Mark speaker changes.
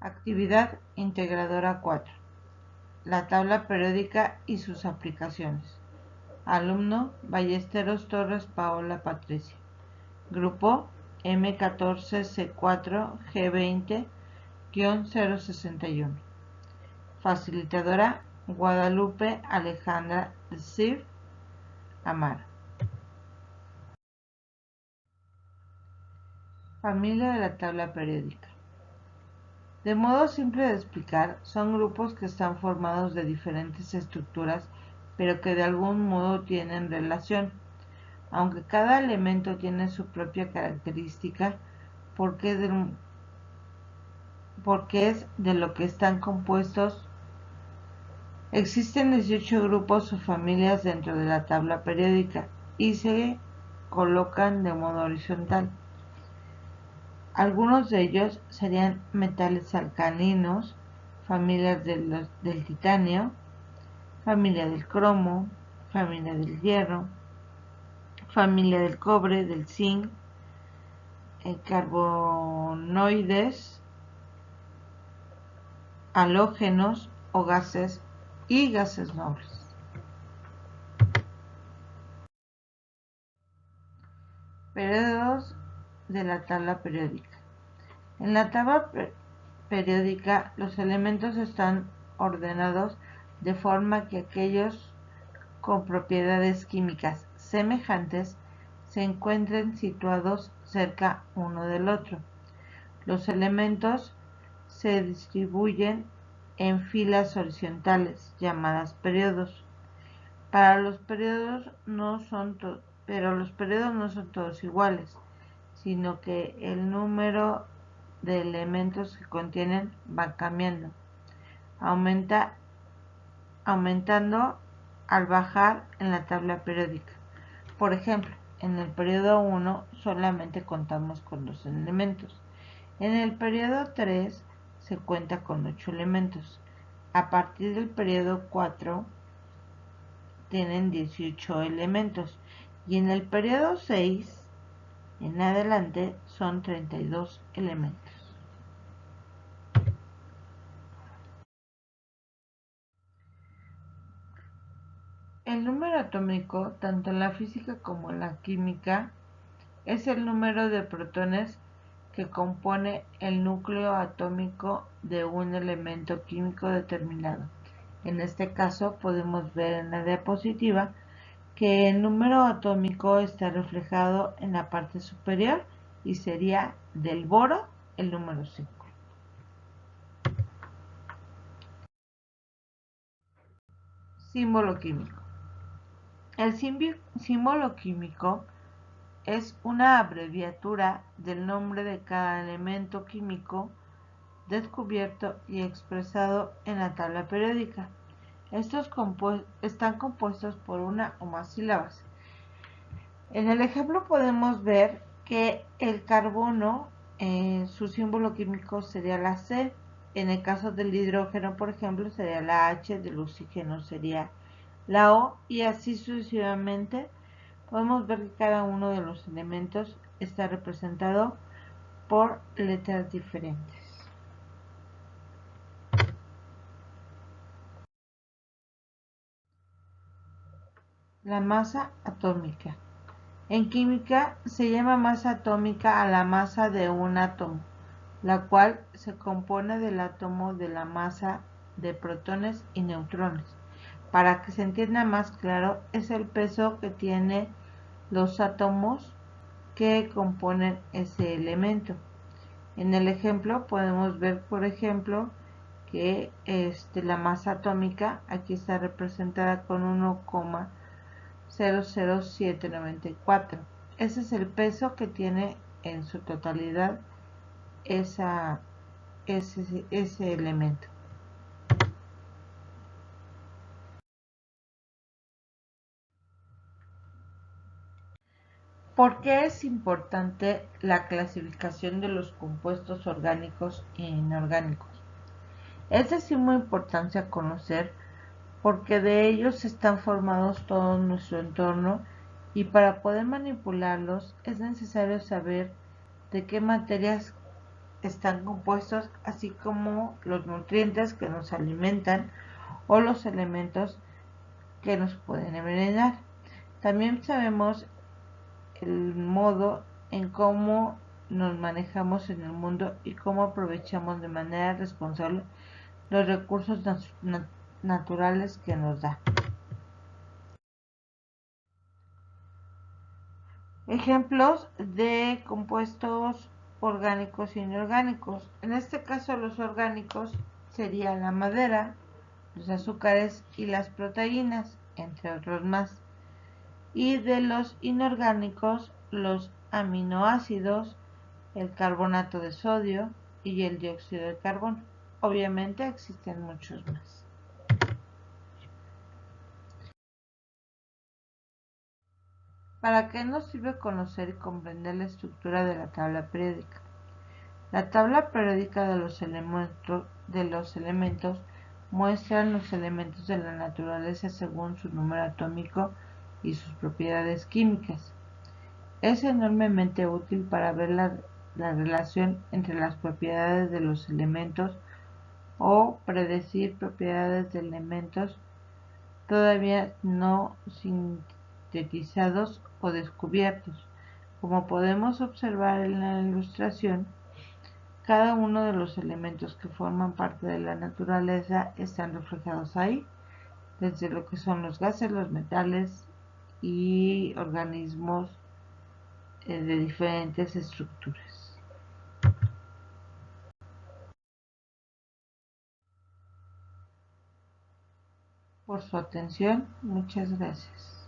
Speaker 1: Actividad integradora 4. La tabla periódica y sus aplicaciones. Alumno Ballesteros Torres Paola Patricia. Grupo M14C4G20-061. Facilitadora Guadalupe Alejandra Sif Amar. Familia de la tabla periódica. De modo simple de explicar, son grupos que están formados de diferentes estructuras, pero que de algún modo tienen relación, aunque cada elemento tiene su propia característica, porque es de lo que están compuestos. Existen 18 grupos o familias dentro de la tabla periódica y se colocan de modo horizontal. Algunos de ellos serían metales alcalinos, familias del titanio, familia del cromo, familia del hierro, familia del cobre, del zinc, carbonoides, halógenos o gases y gases nobles. Periodos de la tabla periódica. En la tabla periódica los elementos están ordenados de forma que aquellos con propiedades químicas semejantes se encuentren situados cerca uno del otro. Los elementos se distribuyen en filas horizontales llamadas periodos. Pero los periodos no son todos iguales, sino que el número de elementos que contienen va cambiando, aumentando al bajar en la tabla periódica. Por ejemplo, en el periodo 1 solamente contamos con 2 elementos. En el periodo 3 se cuenta con 8 elementos. A partir del periodo 4 tienen 18 elementos. Y en el periodo 6 en adelante son 32 elementos. El número atómico, tanto en la física como en la química, es el número de protones que compone el núcleo atómico de un elemento químico determinado. En este caso podemos ver en la diapositiva que el número atómico está reflejado en la parte superior y sería del boro el número 5. Símbolo químico. El símbolo químico es una abreviatura del nombre de cada elemento químico descubierto y expresado en la tabla periódica. Estos están compuestos por una o más sílabas. En el ejemplo podemos ver que el carbono, su símbolo químico sería la C. En el caso del hidrógeno, por ejemplo, sería la H, del oxígeno sería la O, y así sucesivamente. Podemos ver que cada uno de los elementos está representado por letras diferentes. La masa atómica. En química se llama masa atómica a la masa de un átomo, la cual se compone del átomo de la masa de protones y neutrones. Para que se entienda más claro, es el peso que tienen los átomos que componen ese elemento. En el ejemplo podemos ver, por ejemplo, que la masa atómica aquí está representada con 1,00794. Ese es el peso que tiene en su totalidad ese elemento. ¿Por qué es importante la clasificación de los compuestos orgánicos e inorgánicos? Es de suma importancia conocer porque de ellos están formados todo nuestro entorno y para poder manipularlos es necesario saber de qué materias están compuestos, así como los nutrientes que nos alimentan o los elementos que nos pueden envenenar. También sabemos el modo en cómo nos manejamos en el mundo y cómo aprovechamos de manera responsable los recursos naturales que nos da. Ejemplos de compuestos orgánicos e inorgánicos. En este caso, los orgánicos serían la madera, los azúcares y las proteínas, entre otros más. Y de los inorgánicos, los aminoácidos, el carbonato de sodio y el dióxido de carbono. Obviamente existen muchos más. ¿Para qué nos sirve conocer y comprender la estructura de la tabla periódica? La tabla periódica de los elementos muestra los elementos de la naturaleza según su número atómico y sus propiedades químicas. Es enormemente útil para ver la relación entre las propiedades de los elementos o predecir propiedades de elementos todavía no sintetizados o descubiertos. Como podemos observar en la ilustración, cada uno de los elementos que forman parte de la naturaleza están reflejados ahí, desde lo que son los gases, los metales y organismos de diferentes estructuras. Por su atención, muchas gracias.